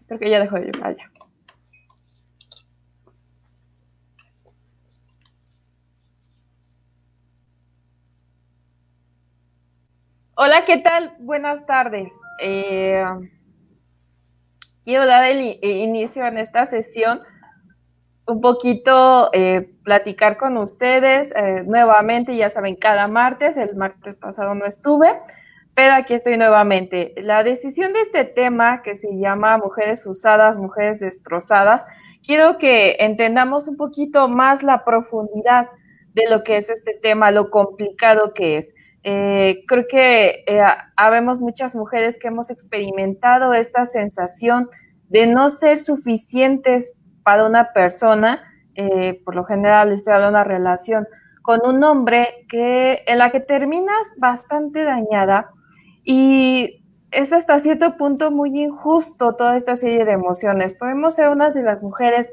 Creo que ya dejó de llover ya. Hola, ¿qué tal? Buenas tardes. Quiero dar el inicio en esta sesión, un poquito platicar con ustedes nuevamente. Ya saben, cada martes, el martes pasado no estuve, pero aquí estoy nuevamente. La decisión de este tema que se llama mujeres usadas, mujeres destrozadas, quiero que entendamos un poquito más la profundidad de lo que es este tema, lo complicado que es. Creo que habemos muchas mujeres que hemos experimentado esta sensación de no ser suficientes para una persona, por lo general estoy hablando de una relación con un hombre en la que terminas bastante dañada y es hasta cierto punto muy injusto toda esta serie de emociones. Podemos ser unas de las mujeres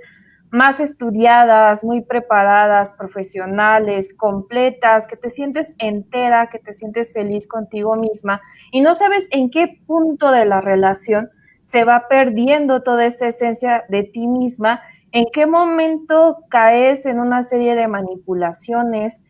más estudiadas, muy preparadas, profesionales, completas, que te sientes entera, que te sientes feliz contigo misma y no sabes en qué punto de la relación se va perdiendo toda esta esencia de ti misma, en qué momento caes en una serie de manipulaciones,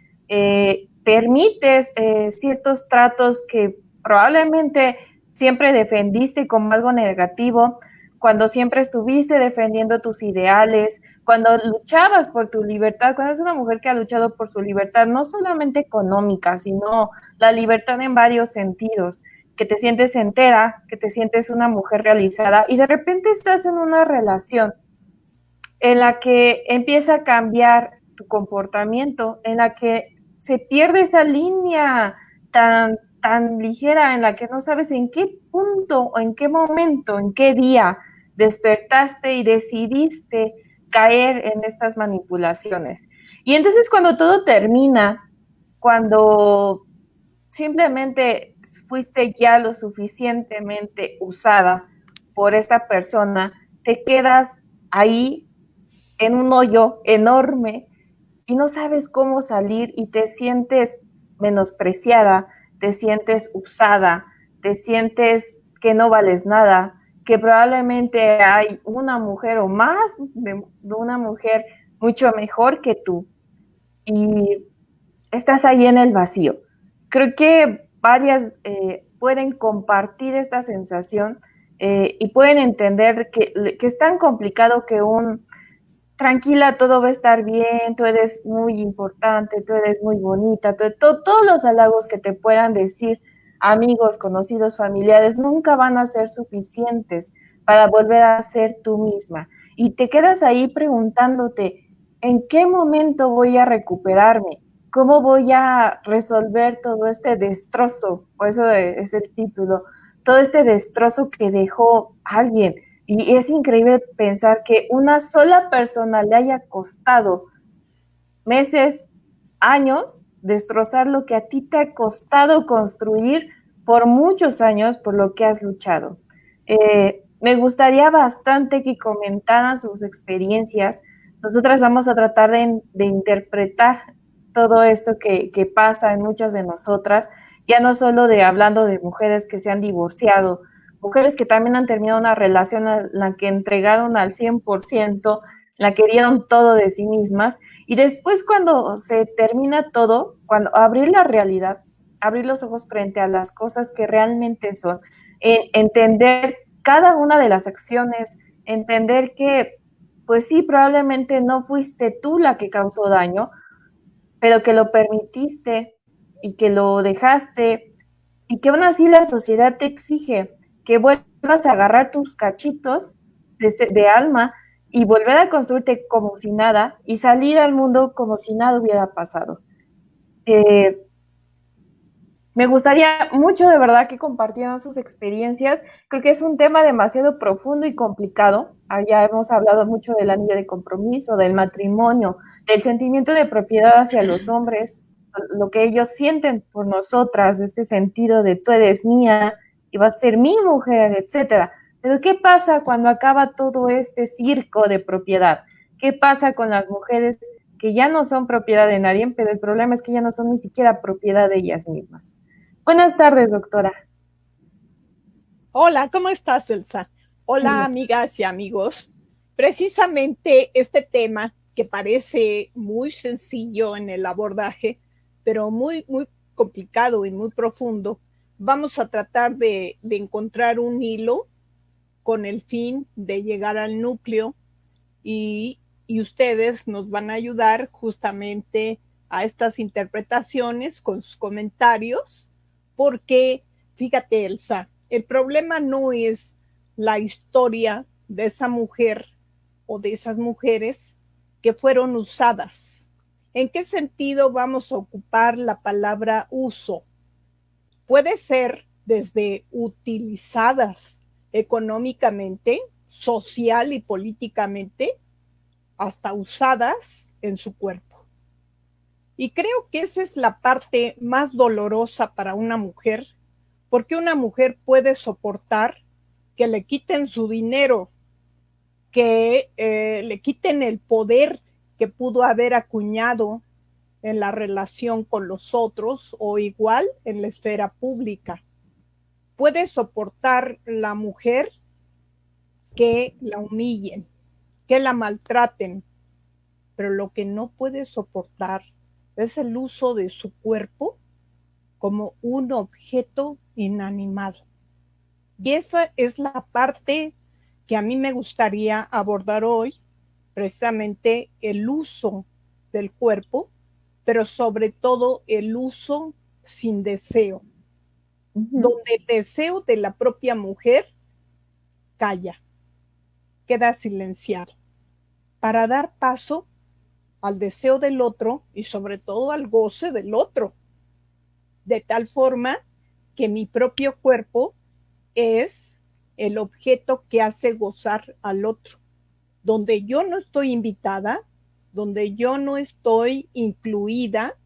permites ciertos tratos que probablemente siempre defendiste como algo negativo, cuando siempre estuviste defendiendo tus ideales, cuando luchabas por tu libertad, cuando es una mujer que ha luchado por su libertad, no solamente económica, sino la libertad en varios sentidos, que te sientes entera, que te sientes una mujer realizada y de repente estás en una relación en la que empieza a cambiar tu comportamiento, en la que se pierde esa línea tan ligera, en la que no sabes en qué punto o en qué momento, en qué día despertaste y decidiste caer en estas manipulaciones. Y entonces cuando todo termina, cuando simplemente fuiste ya lo suficientemente usada por esta persona, te quedas ahí en un hoyo enorme y no sabes cómo salir y te sientes menospreciada, te sientes usada, te sientes que no vales nada, que probablemente hay una mujer o más de una mujer mucho mejor que tú y estás ahí en el vacío. Creo que varias pueden compartir esta sensación y pueden entender que es tan complicado que tranquila, todo va a estar bien, tú eres muy importante, tú eres muy bonita, todos los halagos que te puedan decir amigos, conocidos, familiares, nunca van a ser suficientes para volver a ser tú misma. Y te quedas ahí preguntándote, ¿en qué momento voy a recuperarme? ¿Cómo voy a resolver todo este destrozo? O eso es el título, todo este destrozo que dejó alguien. Y es increíble pensar que una sola persona le haya costado meses, años, destrozar lo que a ti te ha costado construir por muchos años, por lo que has luchado. Me gustaría bastante que comentaran sus experiencias. Nosotras vamos a tratar de interpretar todo esto que pasa en muchas de nosotras, ya no solo de hablando de mujeres que se han divorciado, mujeres que también han terminado una relación en la que entregaron al 100%, la que dieron todo de sí mismas, y después cuando se termina todo, cuando abrir la realidad, abrir los ojos frente a las cosas que realmente son, entender cada una de las acciones, entender que, pues sí, probablemente no fuiste tú la que causó daño, pero que lo permitiste y que lo dejaste y que aún así la sociedad te exige que vuelvas a agarrar tus cachitos de alma y volver a construirte como si nada y salir al mundo como si nada hubiera pasado. Eh, Me gustaría mucho de verdad que compartieran sus experiencias. Creo que es un tema demasiado profundo y complicado. Ya hemos hablado mucho del anillo de compromiso, del matrimonio, del sentimiento de propiedad hacia los hombres, lo que ellos sienten por nosotras, este sentido de tú eres mía y vas a ser mi mujer, etcétera. Pero ¿qué pasa cuando acaba todo este circo de propiedad? ¿Qué pasa con las mujeres que ya no son propiedad de nadie, pero el problema es que ya no son ni siquiera propiedad de ellas mismas? Buenas tardes, doctora. Hola, ¿cómo estás, Elsa? Hola amigas y amigos. Precisamente este tema que parece muy sencillo en el abordaje, pero muy complicado y muy profundo, vamos a tratar de encontrar un hilo con el fin de llegar al núcleo y ustedes nos van a ayudar justamente a estas interpretaciones con sus comentarios, porque fíjate, Elsa, el problema no es la historia de esa mujer o de esas mujeres que fueron usadas. ¿En qué sentido vamos a ocupar la palabra uso? Puede ser desde utilizadas económicamente, social y políticamente, hasta usadas en su cuerpo. Y creo que esa es la parte más dolorosa para una mujer, porque una mujer puede soportar que le quiten su dinero, que le quiten el poder que pudo haber acuñado en la relación con los otros o igual en la esfera pública. Puede soportar la mujer que la humillen, que la maltraten, pero lo que no puede soportar es el uso de su cuerpo como un objeto inanimado. Y esa es la parte que a mí me gustaría abordar hoy, precisamente el uso del cuerpo, pero sobre todo el uso sin deseo, donde el deseo de la propia mujer calla, queda silenciado, para dar paso al deseo del otro y sobre todo al goce del otro, de tal forma que mi propio cuerpo es el objeto que hace gozar al otro, donde yo no estoy invitada, donde yo no estoy incluida,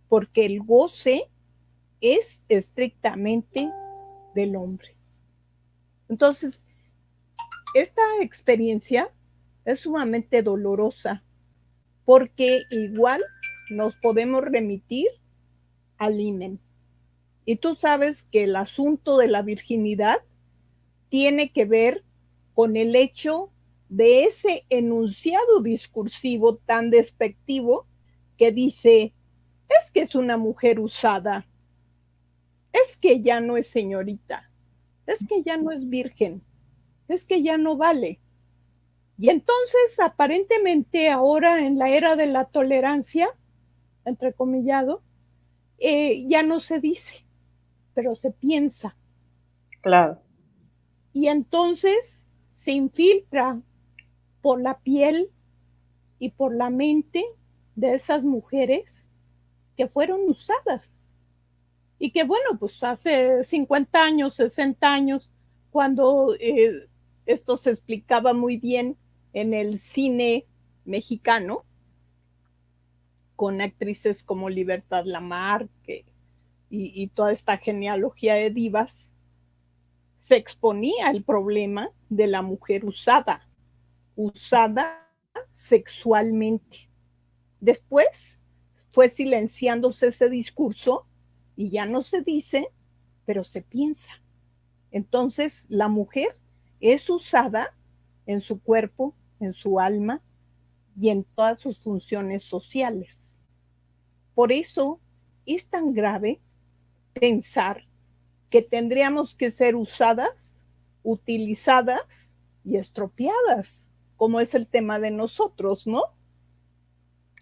porque el goce es estrictamente del hombre. Entonces, esta experiencia es sumamente dolorosa, porque igual nos podemos remitir al himen. Y tú sabes que el asunto de la virginidad tiene que ver con el hecho de ese enunciado discursivo tan despectivo que dice, es que es una mujer usada, es que ya no es señorita, es que ya no es virgen, es que ya no vale. Y entonces, aparentemente, ahora en la era de la tolerancia, entrecomillado, ya no se dice, pero se piensa. Claro. Y entonces se infiltra por la piel y por la mente de esas mujeres que fueron usadas. Y que bueno, pues hace 50 años, 60 años, cuando esto se explicaba muy bien en el cine mexicano, con actrices como Libertad Lamarque y toda esta genealogía de divas, se exponía el problema de la mujer usada, usada sexualmente. Después fue silenciándose ese discurso y ya no se dice, pero se piensa. Entonces, la mujer es usada en su cuerpo, en su alma y en todas sus funciones sociales. Por eso es tan grave pensar que tendríamos que ser usadas, utilizadas y estropeadas, como es el tema de nosotros, ¿no?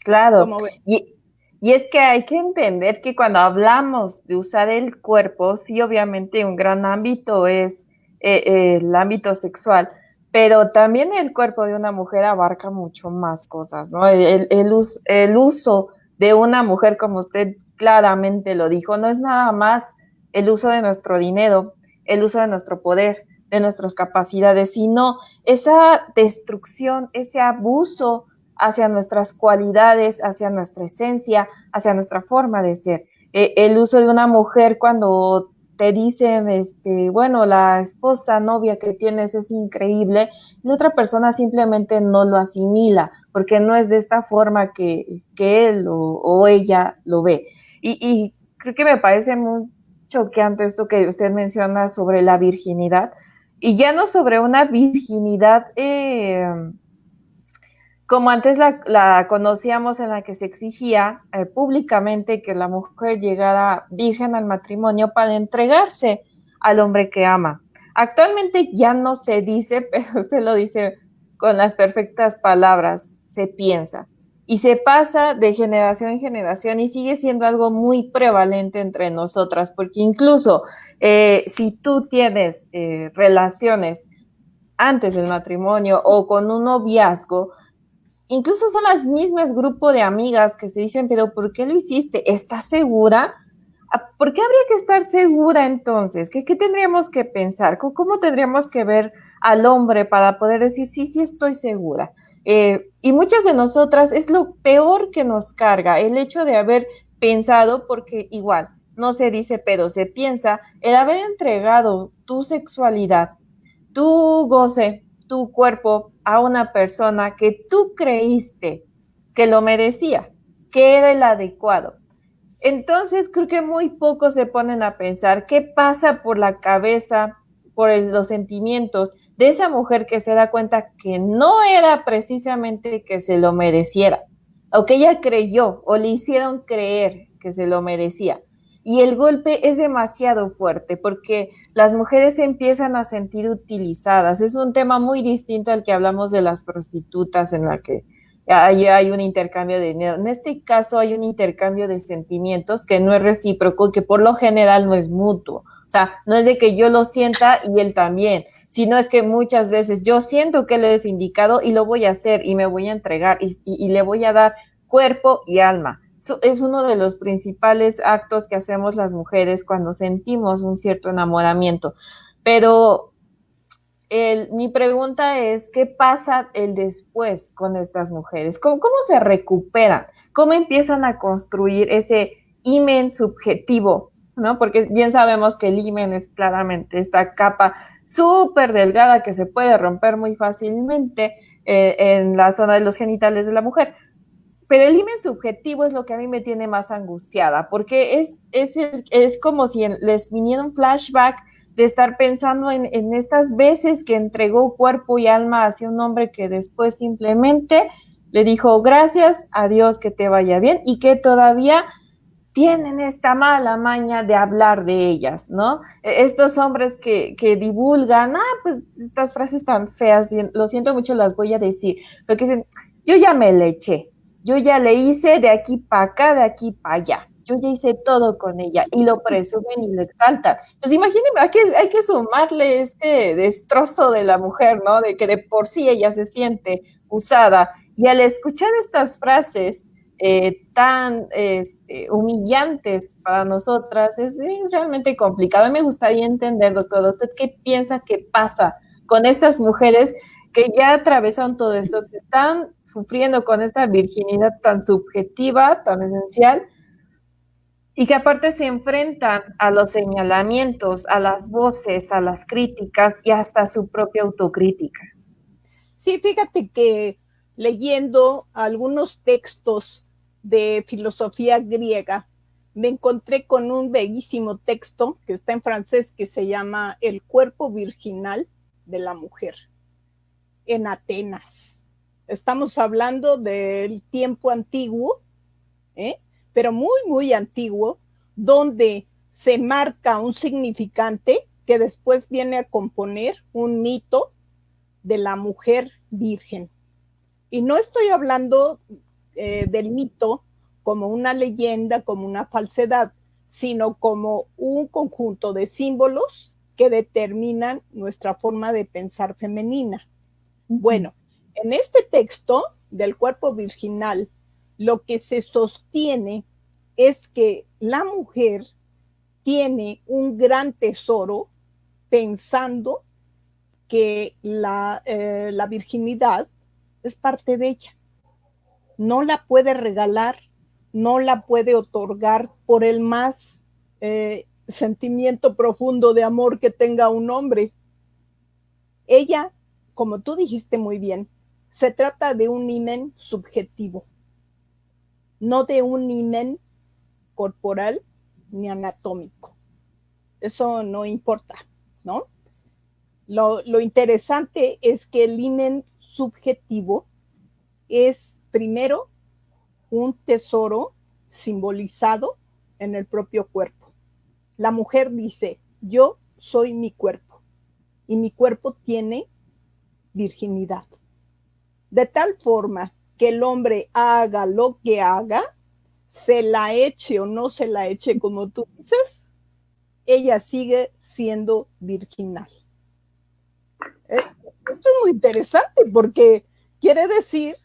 Claro, y es que hay que entender que cuando hablamos de usar el cuerpo, sí, obviamente un gran ámbito es el ámbito sexual, pero también el cuerpo de una mujer abarca mucho más cosas, ¿no? El uso de una mujer, como usted claramente lo dijo, no es nada más el uso de nuestro dinero, el uso de nuestro poder, de nuestras capacidades, sino esa destrucción, ese abuso hacia nuestras cualidades, hacia nuestra esencia, hacia nuestra forma de ser. El uso de una mujer cuando te dicen, bueno, la esposa, novia que tienes es increíble, la otra persona simplemente no lo asimila, porque no es de esta forma que él o ella lo ve. Y creo que me parece muy choqueante esto que usted menciona sobre la virginidad. y ya no sobre una virginidad como antes la conocíamos, en la que se exigía públicamente que la mujer llegara virgen al matrimonio para entregarse al hombre que ama. Actualmente ya no se dice, pero se lo dice con las perfectas palabras, se piensa. Y se pasa de generación en generación y sigue siendo algo muy prevalente entre nosotras, porque incluso si tú tienes relaciones antes del matrimonio o con un noviazgo, incluso son las mismas grupos de amigas que se dicen, pero ¿por qué lo hiciste? ¿Estás segura? ¿Por qué habría que estar segura entonces? ¿Qué tendríamos que pensar? ¿Cómo tendríamos que ver al hombre para poder decir, sí, sí estoy segura? Y muchas de nosotras es lo peor que nos carga, el hecho de haber pensado, porque igual, no se dice, pero se piensa, el haber entregado tu sexualidad, tu goce, tu cuerpo a una persona que tú creíste que lo merecía, que era el adecuado. Entonces creo que muy pocos se ponen a pensar qué pasa por la cabeza, por los sentimientos de esa mujer que se da cuenta que no era precisamente que se lo mereciera, o que ella creyó o le hicieron creer que se lo merecía. Y el golpe es demasiado fuerte porque las mujeres se empiezan a sentir utilizadas. Es un tema muy distinto al que hablamos de las prostitutas, en la que hay un intercambio de dinero. En este caso hay un intercambio de sentimientos que no es recíproco y que por lo general no es mutuo. O sea, no es de que yo lo sienta y él también, sino es que muchas veces yo siento que él es indicado y lo voy a hacer y me voy a entregar y le voy a dar cuerpo y alma. Eso es uno de los principales actos que hacemos las mujeres cuando sentimos un cierto enamoramiento. Pero mi pregunta es, ¿qué pasa el después con estas mujeres? ¿Cómo se recuperan? ¿Cómo empiezan a construir ese himen subjetivo? ¿No? Porque bien sabemos que el himen es claramente esta capa súper delgada que se puede romper muy fácilmente en la zona de los genitales de la mujer. Pero el himen subjetivo es lo que a mí me tiene más angustiada, porque es como si les viniera un flashback de estar pensando en estas veces que entregó cuerpo y alma hacia un hombre que después simplemente le dijo gracias, adiós, que te vaya bien, y que todavía tienen esta mala maña de hablar de ellas, ¿no? Estos hombres que divulgan, pues estas frases tan feas, lo siento mucho, las voy a decir, pero que dicen, yo ya me le eché, yo ya le hice de aquí para acá, de aquí para allá, yo ya hice todo con ella, y lo presumen y lo exaltan. Pues imagínense, hay que sumarle este destrozo de la mujer, ¿no? De que de por sí ella se siente usada, y al escuchar estas frases, tan humillantes para nosotras, es realmente complicado. A mí me gustaría entender, doctor, ¿usted qué piensa que pasa con estas mujeres que ya atravesaron todo esto, que están sufriendo con esta virginidad tan subjetiva, tan esencial, y que aparte se enfrentan a los señalamientos, a las voces, a las críticas y hasta a su propia autocrítica? Sí, fíjate que leyendo algunos textos de filosofía griega, me encontré con un bellísimo texto que está en francés que se llama El cuerpo virginal de la mujer en Atenas. Estamos hablando del tiempo antiguo, ¿eh? Pero muy, muy antiguo, donde se marca un significante que después viene a componer un mito de la mujer virgen. Y no estoy hablando del mito como una leyenda, como una falsedad, sino como un conjunto de símbolos que determinan nuestra forma de pensar femenina. Bueno, en este texto del cuerpo virginal, lo que se sostiene es que la mujer tiene un gran tesoro pensando que la virginidad es parte de ella. No la puede regalar, no la puede otorgar por el más sentimiento profundo de amor que tenga un hombre. Ella, como tú dijiste muy bien, se trata de un himen subjetivo, no de un himen corporal ni anatómico. Eso no importa, ¿no? Lo interesante es que el himen subjetivo es primero un tesoro simbolizado en el propio cuerpo. La mujer dice, yo soy mi cuerpo y mi cuerpo tiene virginidad. De tal forma que el hombre haga lo que haga, se la eche o no se la eche como tú dices, ella sigue siendo virginal. Esto es muy interesante porque quiere decir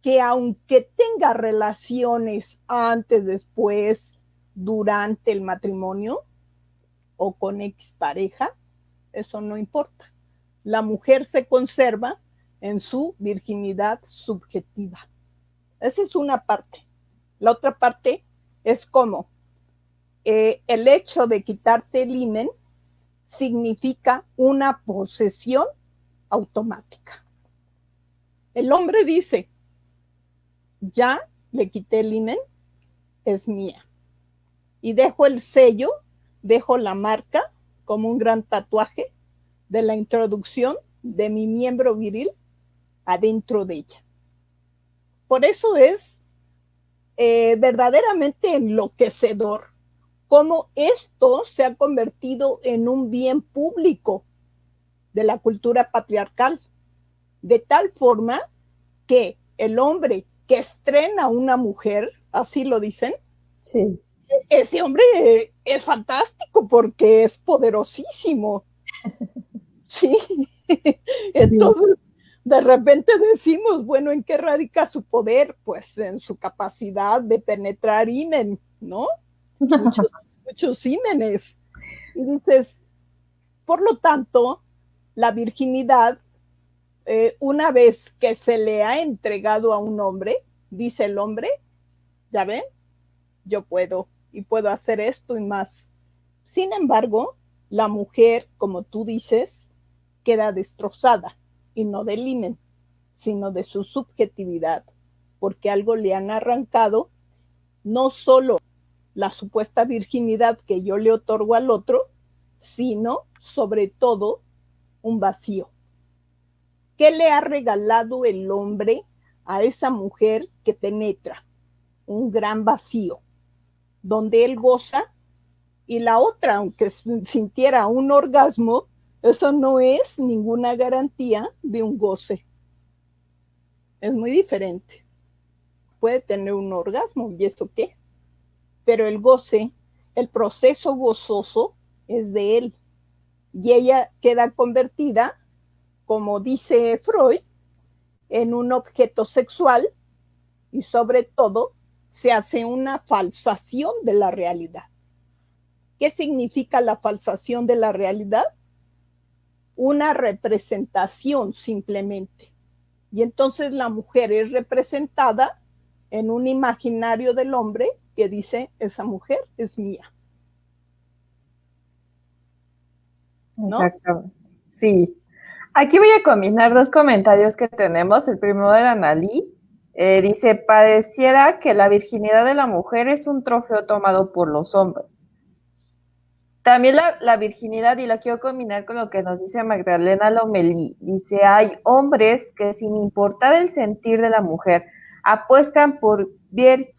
que aunque tenga relaciones antes, después, durante el matrimonio o con expareja, eso no importa. La mujer se conserva en su virginidad subjetiva. Esa es una parte. La otra parte es cómo el hecho de quitarte el himen significa una posesión automática. El hombre dice, ya le quité el himen, es mía. Y dejo el sello, dejo la marca como un gran tatuaje de la introducción de mi miembro viril adentro de ella. Por eso es verdaderamente enloquecedor cómo esto se ha convertido en un bien público de la cultura patriarcal, de tal forma que el hombre que estrena a una mujer, así lo dicen, sí. Ese hombre es fantástico porque es poderosísimo. Sí. Entonces, de repente decimos, bueno, ¿en qué radica su poder? Pues en su capacidad de penetrar himen, ¿no? Muchos himenes. Y dices, por lo tanto, la virginidad, una vez que se le ha entregado a un hombre, dice el hombre, ya ven, yo puedo y puedo hacer esto y más. Sin embargo, la mujer, como tú dices, queda destrozada y no del himen, sino de su subjetividad, porque algo le han arrancado, no solo la supuesta virginidad que yo le otorgo al otro, sino sobre todo un vacío. ¿Qué le ha regalado el hombre a esa mujer que penetra? Un gran vacío, donde él goza y la otra, aunque sintiera un orgasmo, eso no es ninguna garantía de un goce. Es muy diferente. Puede tener un orgasmo, ¿y eso qué? Pero el goce, el proceso gozoso es de él. Y ella queda convertida, como dice Freud, en un objeto sexual y sobre todo se hace una falsación de la realidad. ¿Qué significa la falsación de la realidad? Una representación simplemente. Y entonces la mujer es representada en un imaginario del hombre que dice, esa mujer es mía. ¿No? Exactamente. Sí. Aquí voy a combinar dos comentarios que tenemos. El primero de Analí dice, pareciera que la virginidad de la mujer es un trofeo tomado por los hombres. También la virginidad, y la quiero combinar con lo que nos dice Magdalena Lomelí, dice, hay hombres que sin importar el sentir de la mujer, apuestan por ver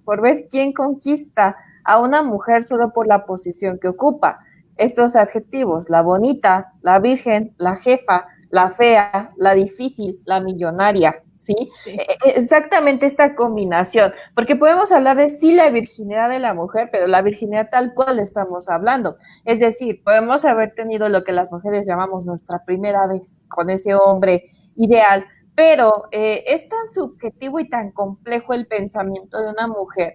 por ver quién conquista a una mujer solo por la posición que ocupa. Estos adjetivos, la bonita, la virgen, la jefa, la fea, la difícil, la millonaria, ¿sí? Sí. Exactamente esta combinación, porque podemos hablar de sí la virginidad de la mujer, pero la virginidad tal cual estamos hablando. Es decir, podemos haber tenido lo que las mujeres llamamos nuestra primera vez con ese hombre ideal, pero es tan subjetivo y tan complejo el pensamiento de una mujer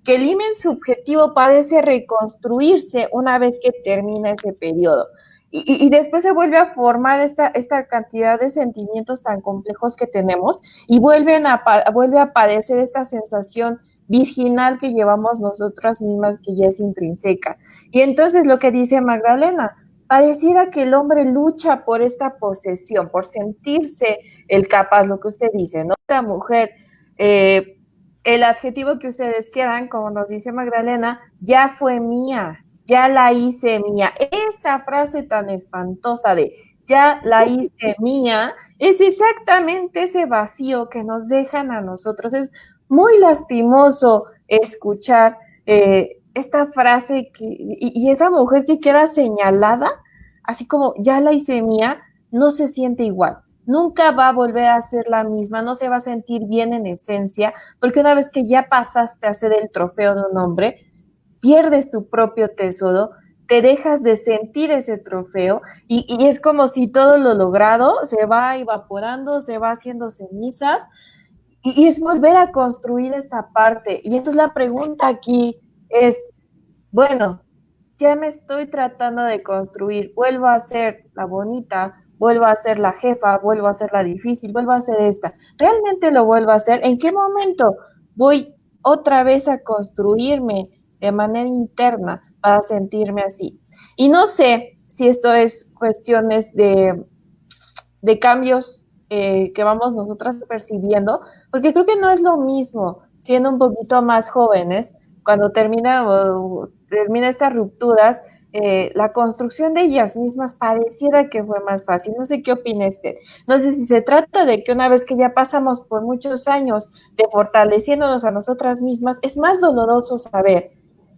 que el himen subjetivo parece reconstruirse una vez que termina ese periodo. Y después se vuelve a formar esta cantidad de sentimientos tan complejos que tenemos y vuelve a aparecer esta sensación virginal que llevamos nosotras mismas, que ya es intrínseca. Y entonces lo que dice Magdalena, pareciera que el hombre lucha por esta posesión, por sentirse el capaz, lo que usted dice, ¿no? Esta mujer, el adjetivo que ustedes quieran, como nos dice Magdalena, ya fue mía, ya la hice mía. Esa frase tan espantosa de ya la hice mía es exactamente ese vacío que nos dejan a nosotros. Es muy lastimoso escuchar esta frase y esa mujer que queda señalada, así como ya la hice mía, no se siente igual. Nunca va a volver a ser la misma, no se va a sentir bien en esencia, porque una vez que ya pasaste a ser el trofeo de un hombre, pierdes tu propio tesoro, te dejas de sentir ese trofeo y es como si todo lo logrado se va evaporando, se va haciendo cenizas y es volver a construir esta parte. Y entonces la pregunta aquí es, bueno, ya me estoy tratando de construir, vuelvo a ser la bonita, vuelvo a ser la jefa, vuelvo a ser la difícil, vuelvo a ser esta. ¿Realmente lo vuelvo a hacer? ¿En qué momento voy otra vez a construirme de manera interna para sentirme así? Y no sé si esto es cuestiones de cambios que vamos nosotras percibiendo, porque creo que no es lo mismo siendo un poquito más jóvenes, cuando termina estas rupturas, la construcción de ellas mismas pareciera que fue más fácil. No sé qué opina Esther. No sé si se trata de que una vez que ya pasamos por muchos años de fortaleciéndonos a nosotras mismas, es más doloroso saber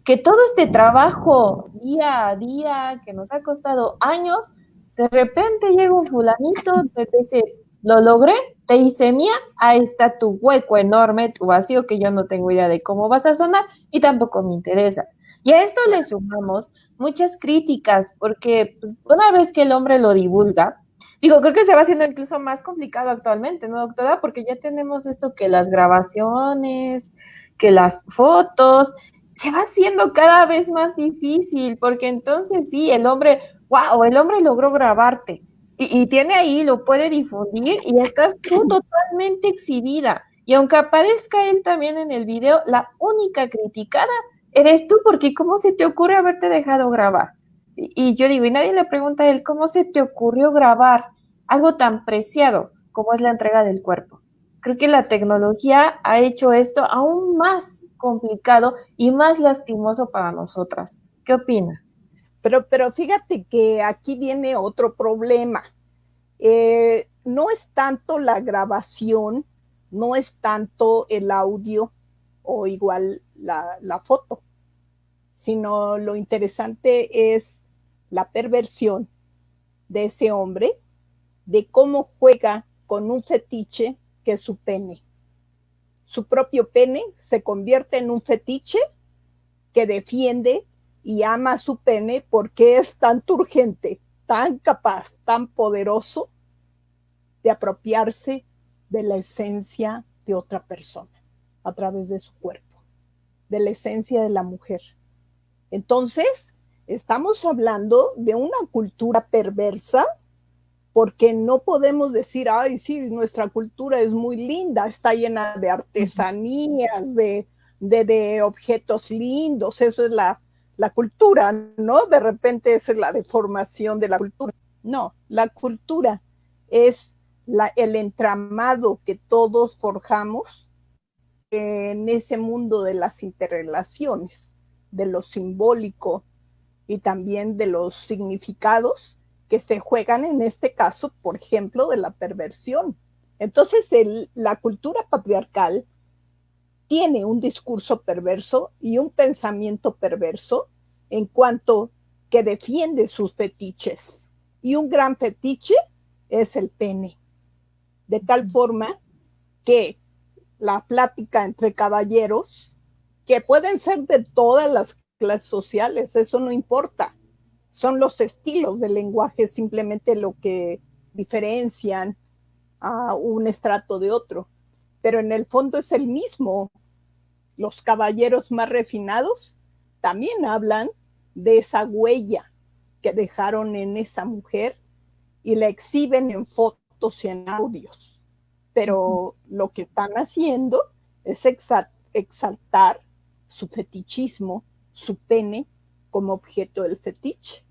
que todo este trabajo día a día que nos ha costado años, de repente llega un fulanito, te dice, lo logré, te hice mía, ahí está tu hueco enorme, tu vacío que yo no tengo idea de cómo vas a sanar y tampoco me interesa. Y a esto le sumamos muchas críticas, porque pues, una vez que el hombre lo divulga, digo, creo que se va haciendo incluso más complicado actualmente, ¿no, doctora? Porque ya tenemos esto que las grabaciones, que las fotos, se va haciendo cada vez más difícil, porque entonces sí, el hombre, wow, el hombre logró grabarte y tiene ahí, lo puede difundir y estás tú totalmente exhibida. Y aunque aparezca él también en el video, la única criticada eres tú, porque ¿cómo se te ocurre haberte dejado grabar? Y yo digo, y nadie le pregunta a él, ¿cómo se te ocurrió grabar algo tan preciado como es la entrega del cuerpo? Creo que la tecnología ha hecho esto aún más complicado y más lastimoso para nosotras. ¿Qué opina? Pero fíjate que aquí viene otro problema. No es tanto la grabación, no es tanto el audio o igual la foto, sino lo interesante es la perversión de ese hombre, de cómo juega con un fetiche que es su pene. Su propio pene se convierte en un fetiche que defiende y ama a su pene porque es tan turgente, tan capaz, tan poderoso de apropiarse de la esencia de otra persona a través de su cuerpo, de la esencia de la mujer. Entonces, estamos hablando de una cultura perversa porque no podemos decir, ay, sí, nuestra cultura es muy linda, está llena de artesanías, de objetos lindos, eso es la cultura, ¿no? De repente esa es la deformación de la cultura. No, la cultura es el entramado que todos forjamos en ese mundo de las interrelaciones, de lo simbólico y también de los significados que se juegan en este caso, por ejemplo, de la perversión. Entonces, la cultura patriarcal tiene un discurso perverso y un pensamiento perverso en cuanto que defiende sus fetiches. Y un gran fetiche es el pene. De tal forma que la plática entre caballeros, que pueden ser de todas las clases sociales, eso no importa. Son los estilos del lenguaje simplemente lo que diferencian a un estrato de otro. Pero en el fondo es el mismo. Los caballeros más refinados también hablan de esa huella que dejaron en esa mujer y la exhiben en fotos y en audios. Pero lo que están haciendo es exaltar su fetichismo, su pene, como objeto del fetiche.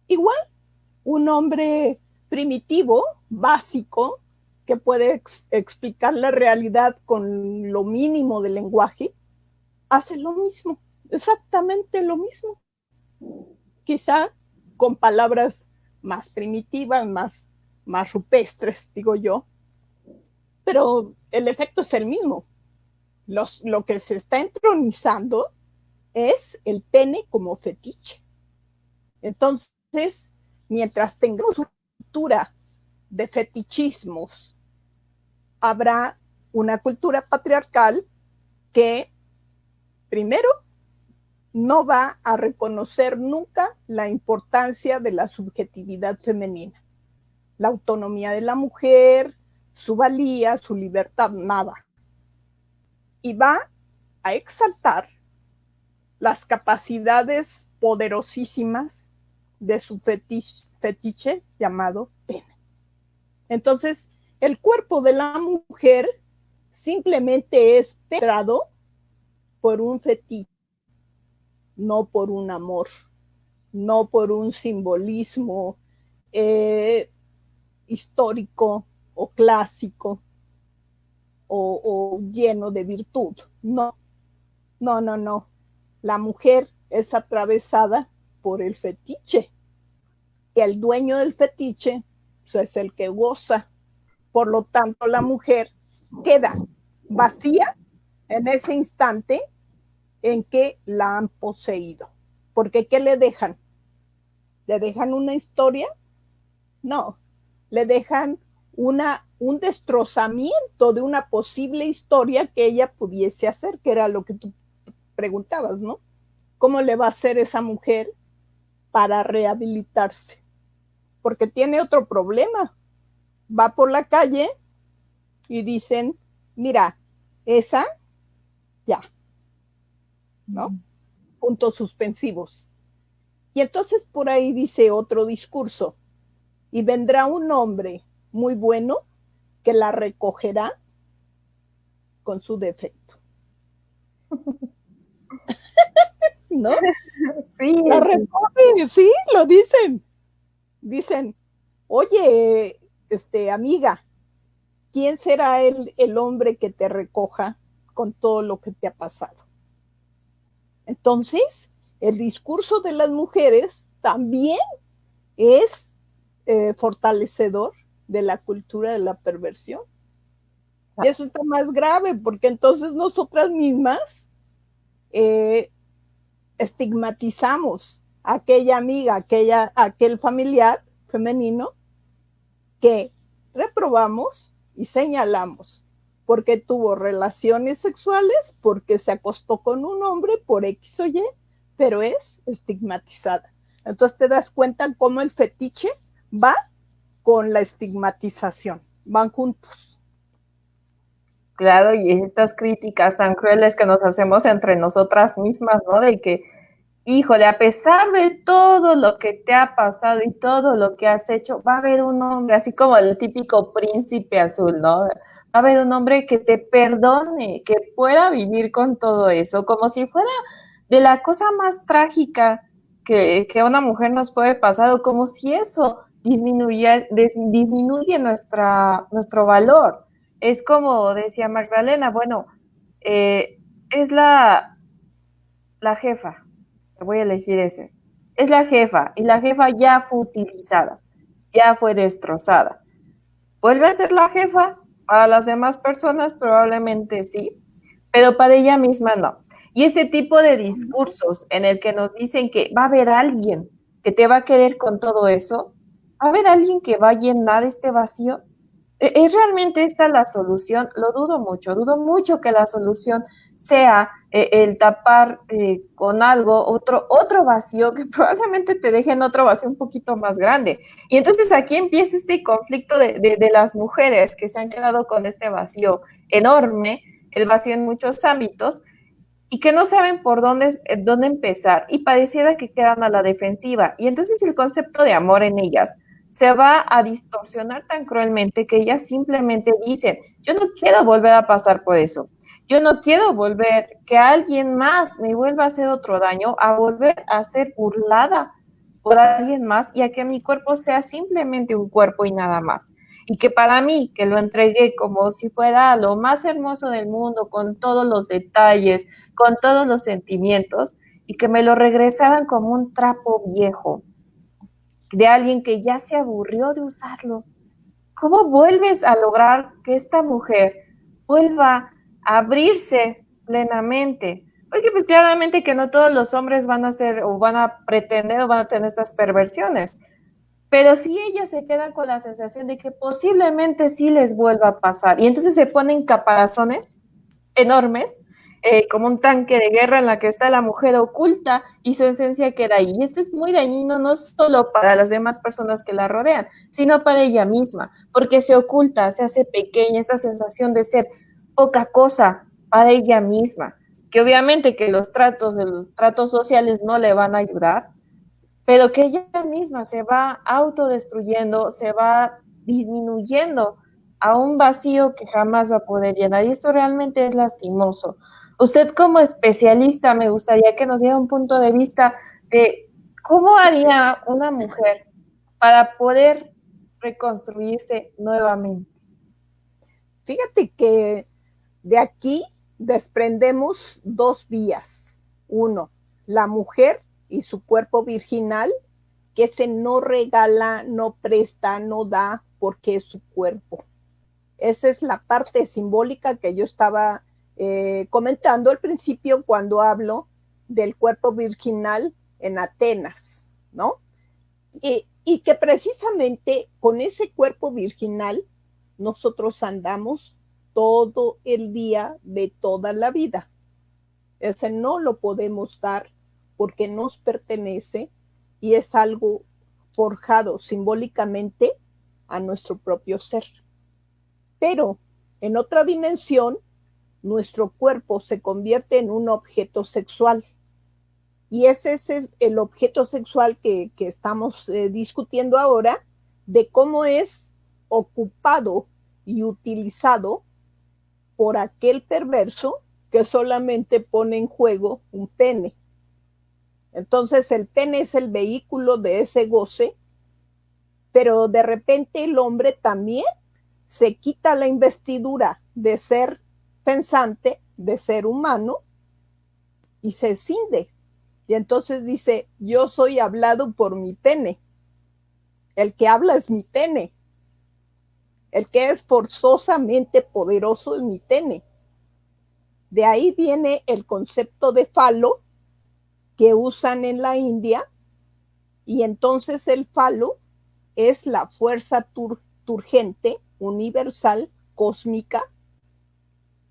Igual, un hombre primitivo, básico, que puede explicar la realidad con lo mínimo del lenguaje, hace lo mismo, exactamente lo mismo. quizá con palabras más primitivas, más rupestres, digo yo, pero el efecto es el mismo. Lo que se está entronizando es el pene como fetiche. Entonces, mientras tengamos una cultura de fetichismos, habrá una cultura patriarcal que, primero, no va a reconocer nunca la importancia de la subjetividad femenina, la autonomía de la mujer, su valía, su libertad, nada. Y va a exaltar las capacidades poderosísimas de su fetiche llamado pene. Entonces, el cuerpo de la mujer simplemente es penetrado por un fetiche, no por un amor, no por un simbolismo histórico o clásico o lleno de virtud. No, no, no, no. La mujer es atravesada por el fetiche. Y el dueño del fetiche pues, es el que goza. Por lo tanto, la mujer queda vacía en ese instante en que la han poseído. Porque ¿qué le dejan? ¿Le dejan una historia? No, le dejan un destrozamiento de una posible historia que ella pudiese hacer, que era lo que tú preguntabas, ¿no? ¿Cómo le va a hacer esa mujer para rehabilitarse? Porque tiene otro problema. Va por la calle y dicen, mira, esa ya, ¿no? Puntos suspensivos. Y entonces por ahí dice otro discurso, y vendrá un hombre muy bueno que la recogerá con su defecto. ¿No? Sí, La recoge, sí, lo dicen. Dicen, oye, amiga, ¿quién será el hombre que te recoja con todo lo que te ha pasado? Entonces, el discurso de las mujeres también es fortalecedor de la cultura de la perversión. Y eso está más grave, porque entonces nosotras mismas estigmatizamos a aquella amiga, aquel familiar femenino que reprobamos y señalamos porque tuvo relaciones sexuales, porque se acostó con un hombre por X o Y, pero es estigmatizada. Entonces te das cuenta cómo el fetiche va con la estigmatización, van juntos. claro, y estas críticas tan crueles que nos hacemos entre nosotras mismas, ¿no? De que, híjole, a pesar de todo lo que te ha pasado y todo lo que has hecho, va a haber un hombre, así como el típico príncipe azul, ¿no? Va a haber un hombre que te perdone, que pueda vivir con todo eso, como si fuera de la cosa más trágica que una mujer nos puede pasar, o como si eso disminuye nuestro valor. Es como decía Magdalena, bueno, es la jefa, voy a elegir ese, es la jefa, y la jefa ya fue utilizada, ya fue destrozada. ¿Vuelve a ser la jefa? Para las demás personas probablemente sí, pero para ella misma no. Y este tipo de discursos en el que nos dicen que va a haber alguien que te va a querer con todo eso, va a haber alguien que va a llenar este vacío. ¿Es realmente esta la solución? Lo dudo mucho que la solución sea el tapar con algo otro vacío que probablemente te deje en otro vacío un poquito más grande. Y entonces aquí empieza este conflicto de las mujeres que se han quedado con este vacío enorme, el vacío en muchos ámbitos, y que no saben por dónde empezar y pareciera que quedan a la defensiva. Y entonces el concepto de amor en ellas se va a distorsionar tan cruelmente que ellas simplemente dicen, yo no quiero volver a pasar por eso. Yo no quiero volver, que alguien más me vuelva a hacer otro daño, a volver a ser burlada por alguien más y a que mi cuerpo sea simplemente un cuerpo y nada más. Y que para mí, que lo entregué como si fuera lo más hermoso del mundo, con todos los detalles, con todos los sentimientos, y que me lo regresaran como un trapo viejo de alguien que ya se aburrió de usarlo. ¿Cómo vuelves a lograr que esta mujer vuelva a abrirse plenamente? Porque pues claramente que no todos los hombres van a ser o van a pretender o van a tener estas perversiones. Pero sí ellas se quedan con la sensación de que posiblemente sí les vuelva a pasar. Y entonces se ponen caparazones enormes, como un tanque de guerra en la que está la mujer oculta y su esencia queda ahí. Y esto es muy dañino no solo para las demás personas que la rodean, sino para ella misma, porque se oculta, se hace pequeña, esta sensación de ser poca cosa para ella misma, que obviamente que los tratos sociales no le van a ayudar, pero que ella misma se va autodestruyendo, se va disminuyendo a un vacío que jamás va a poder llenar. Y esto realmente es lastimoso. Usted como especialista, me gustaría que nos diera un punto de vista de cómo haría una mujer para poder reconstruirse nuevamente. Fíjate que de aquí desprendemos dos vías. Uno, la mujer y su cuerpo virginal, que se no regala, no presta, no da, porque es su cuerpo. Esa es la parte simbólica que yo estaba comentando al principio cuando hablo del cuerpo virginal en Atenas, ¿no? Y que precisamente con ese cuerpo virginal nosotros andamos todo el día de toda la vida. Ese no lo podemos dar porque nos pertenece y es algo forjado simbólicamente a nuestro propio ser. Pero en otra dimensión, nuestro cuerpo se convierte en un objeto sexual. Y ese es el objeto sexual que estamos discutiendo ahora, de cómo es ocupado y utilizado por aquel perverso que solamente pone en juego un pene. Entonces el pene es el vehículo de ese goce, pero de repente el hombre también se quita la investidura de ser pensante, de ser humano, y se cinde. Y entonces dice, yo soy hablado por mi pene. El que habla es mi pene. El que es forzosamente poderoso es mi pene. De ahí viene el concepto de falo que usan en la India, y entonces el falo es la fuerza turgente, universal, cósmica,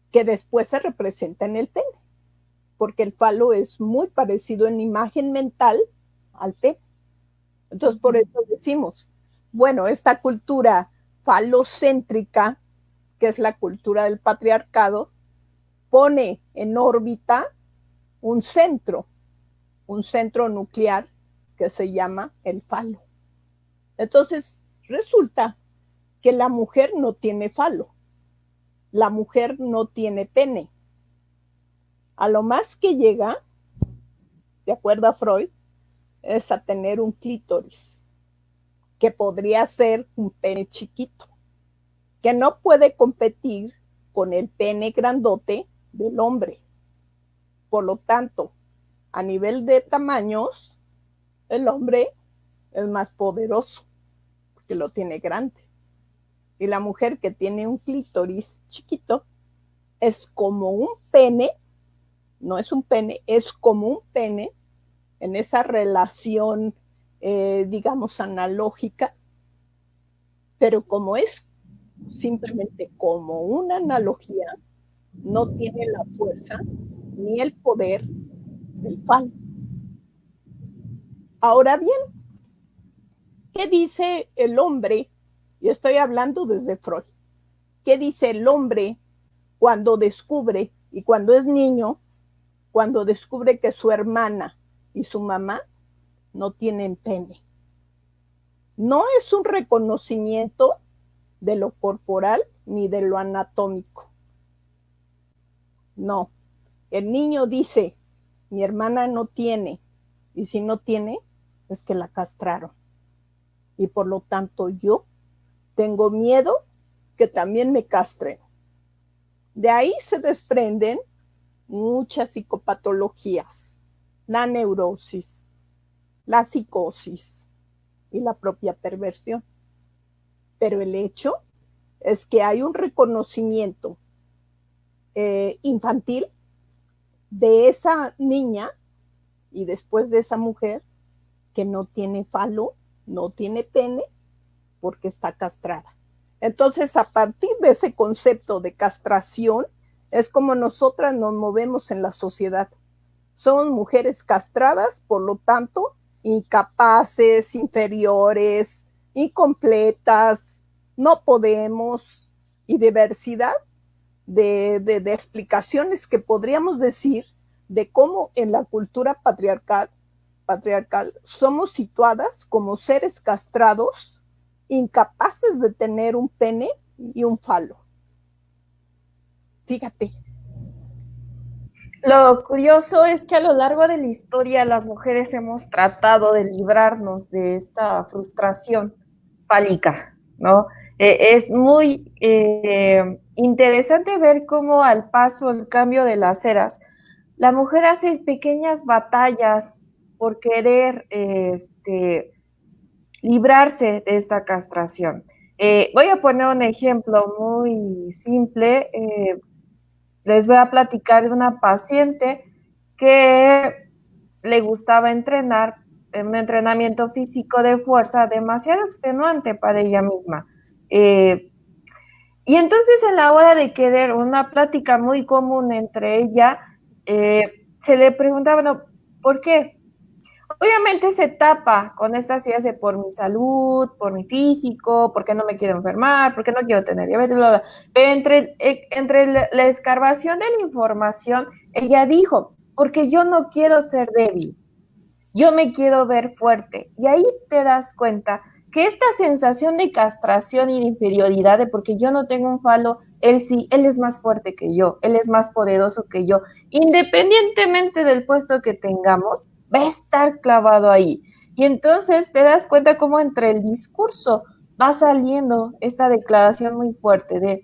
que después se representa en el pene, porque el falo es muy parecido en imagen mental al pene. Entonces, por eso decimos, bueno, esta cultura falocéntrica, que es la cultura del patriarcado, pone en órbita un centro nuclear que se llama el falo. Entonces, resulta que la mujer no tiene falo, la mujer no tiene pene. A lo más que llega, de acuerdo a Freud, es a tener un clítoris, que podría ser un pene chiquito, que no puede competir con el pene grandote del hombre. Por lo tanto, a nivel de tamaños, el hombre es más poderoso, porque lo tiene grande. Y la mujer que tiene un clítoris chiquito es como un pene, no es un pene, es como un pene en esa relación, digamos, analógica, pero como es simplemente como una analogía, no tiene la fuerza ni el poder del falo. Ahora bien, ¿qué dice el hombre? Y estoy hablando desde Freud. ¿Qué dice el hombre cuando descubre, y cuando es niño, cuando descubre que su hermana y su mamá no tienen pene? No es un reconocimiento de lo corporal ni de lo anatómico. No. El niño dice, mi hermana no tiene, y si no tiene, es que la castraron. Y por lo tanto yo tengo miedo que también me castren. De ahí se desprenden muchas psicopatologías. la neurosis, la psicosis y la propia perversión. Pero el hecho es que hay un reconocimiento infantil de esa niña y después de esa mujer que no tiene falo, no tiene pene, porque está castrada. Entonces, a partir de ese concepto de castración, es como nosotras nos movemos en la sociedad. Son mujeres castradas, por lo tanto, incapaces, inferiores, incompletas, no podemos, y diversidad de explicaciones que podríamos decir de cómo en la cultura patriarcal somos situadas como seres castrados, incapaces de tener un pene y un falo. Fíjate. Lo curioso es que a lo largo de la historia las mujeres hemos tratado de librarnos de esta frustración fálica, ¿no? Es muy interesante ver cómo al paso, el cambio de las eras, la mujer hace pequeñas batallas por querer librarse de esta castración. Voy a poner un ejemplo muy simple. Les voy a platicar de una paciente que le gustaba entrenar en un entrenamiento físico de fuerza demasiado extenuante para ella misma. Y entonces en la hora de querer una plática muy común entre ella, se le preguntaba, bueno, ¿por qué? Obviamente se tapa con estas ideas de por mi salud, por mi físico, porque no me quiero enfermar, porque no quiero tener diabetes, bla, bla. Pero entre la escarbación de la información, ella dijo, porque yo no quiero ser débil, yo me quiero ver fuerte. Y ahí te das cuenta que esta sensación de castración y de inferioridad, de porque yo no tengo un falo, él sí, él es más fuerte que yo, él es más poderoso que yo, independientemente del puesto que tengamos, va a estar clavado ahí. Y entonces te das cuenta cómo entre el discurso va saliendo esta declaración muy fuerte de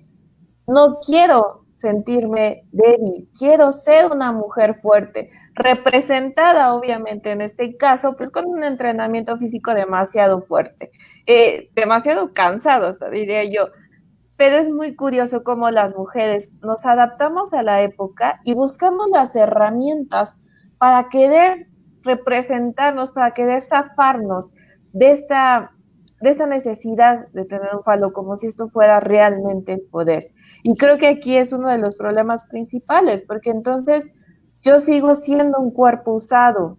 no quiero sentirme débil, quiero ser una mujer fuerte, representada obviamente en este caso, pues con un entrenamiento físico demasiado fuerte, demasiado cansado, hasta diría yo. Pero es muy curioso cómo las mujeres nos adaptamos a la época y buscamos las herramientas para querer representarnos, para querer zafarnos de esta necesidad de tener un falo, como si esto fuera realmente poder. Y creo que aquí es uno de los problemas principales, porque entonces yo sigo siendo un cuerpo usado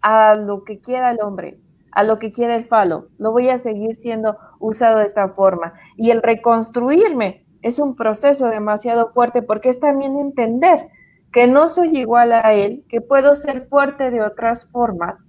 a lo que quiera el hombre, a lo que quiera el falo, lo voy a seguir siendo usado de esta forma. Y el reconstruirme es un proceso demasiado fuerte porque es también entender que no soy igual a él, que puedo ser fuerte de otras formas,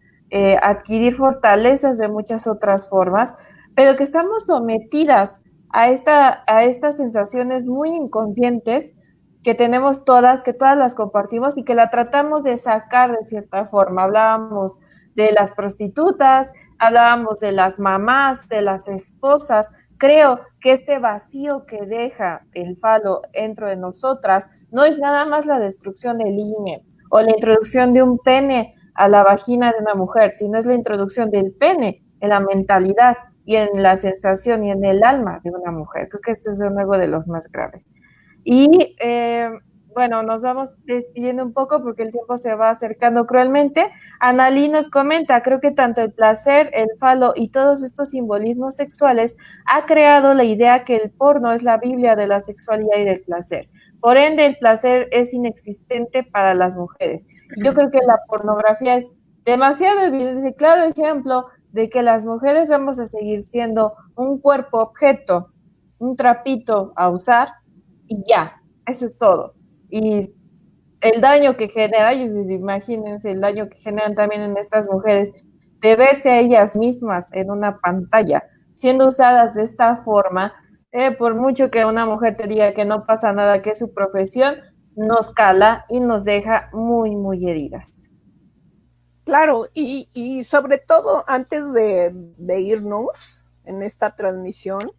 adquirir fortalezas de muchas otras formas, pero que estamos sometidas a estas sensaciones muy inconscientes que tenemos todas, que todas las compartimos y que la tratamos de sacar de cierta forma. Hablábamos de las prostitutas, hablábamos de las mamás, de las esposas. Creo que este vacío que deja el falo dentro de nosotras no es nada más la destrucción del INE o la introducción de un pene a la vagina de una mujer, sino es la introducción del pene en la mentalidad y en la sensación y en el alma de una mujer. Creo que esto es uno de los más graves. Y bueno, nos vamos despidiendo un poco porque el tiempo se va acercando cruelmente. Analí nos comenta, creo que tanto el placer, el falo y todos estos simbolismos sexuales ha creado la idea que el porno es la Biblia de la sexualidad y del placer. Por ende, el placer es inexistente para las mujeres. Yo creo que la pornografía es demasiado evidente, claro ejemplo de que las mujeres vamos a seguir siendo un cuerpo objeto, un trapito a usar y ya, eso es todo. Y el daño que genera, imagínense el daño que generan también en estas mujeres de verse a ellas mismas en una pantalla, siendo usadas de esta forma, por mucho que una mujer te diga que no pasa nada, que es su profesión, nos cala y nos deja muy, muy heridas. Claro, y sobre todo antes de irnos en esta transmisión,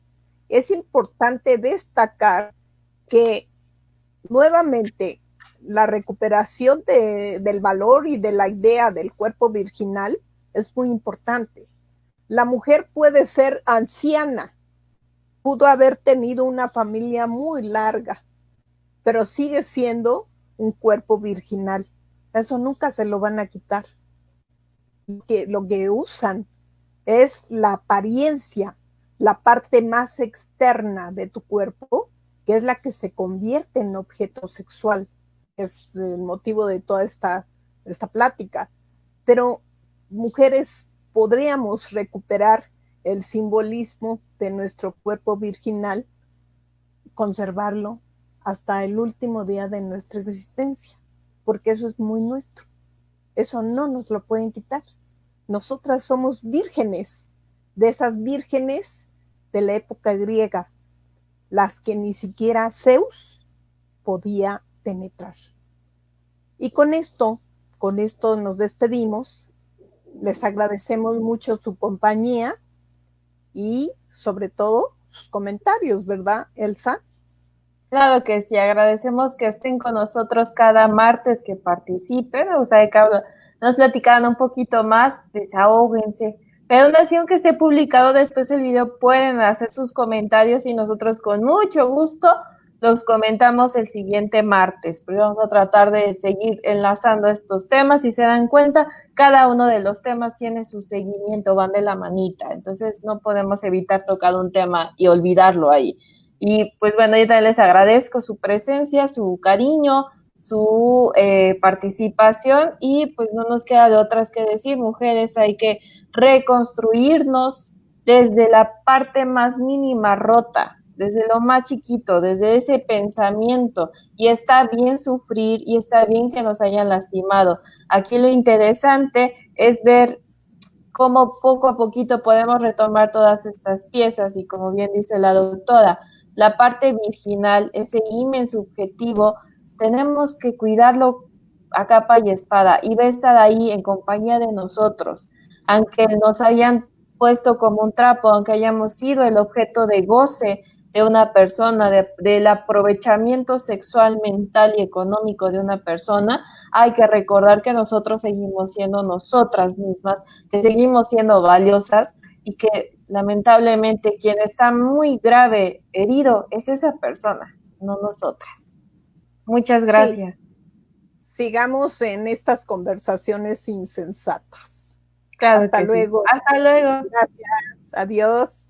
es importante destacar que nuevamente la recuperación del valor y de la idea del cuerpo virginal es muy importante. La mujer puede ser anciana, pudo haber tenido una familia muy larga, pero sigue siendo un cuerpo virginal. Eso nunca se lo van a quitar. Lo que usan es la apariencia, la parte más externa de tu cuerpo, que es la que se convierte en objeto sexual. Es el motivo de toda esta plática. Pero mujeres podríamos recuperar el simbolismo de nuestro cuerpo virginal, conservarlo hasta el último día de nuestra existencia, porque eso es muy nuestro. Eso no nos lo pueden quitar. Nosotras somos vírgenes, de esas vírgenes de la época griega, las que ni siquiera Zeus podía penetrar. Y con esto nos despedimos. Les agradecemos mucho su compañía y sobre todo sus comentarios, ¿verdad, Elsa? Claro que sí, agradecemos que estén con nosotros cada martes, que participen, o sea, que nos platicaran un poquito más, desahóguense. Pero aún así, aunque esté publicado después el video, pueden hacer sus comentarios y nosotros con mucho gusto los comentamos el siguiente martes. Pero vamos a tratar de seguir enlazando estos temas. Si se dan cuenta, cada uno de los temas tiene su seguimiento, van de la manita. Entonces no podemos evitar tocar un tema y olvidarlo ahí. Y pues bueno, yo también les agradezco su presencia, su cariño, su participación y pues no nos queda de otras que decir, mujeres, hay que reconstruirnos desde la parte más mínima rota, desde lo más chiquito, desde ese pensamiento, y está bien sufrir y está bien que nos hayan lastimado. Aquí lo interesante es ver cómo poco a poquito podemos retomar todas estas piezas y como bien dice la doctora, la parte virginal, ese himen subjetivo, tenemos que cuidarlo a capa y espada y va a estar ahí en compañía de nosotros, aunque nos hayan puesto como un trapo, aunque hayamos sido el objeto de goce de una persona, del aprovechamiento sexual, mental y económico de una persona, hay que recordar que nosotros seguimos siendo nosotras mismas, que seguimos siendo valiosas y que lamentablemente quien está muy grave herido es esa persona, no nosotras. Muchas gracias. Sí, sigamos en estas conversaciones insensatas. Claro Hasta que luego. Sí. Hasta luego. Gracias. Adiós.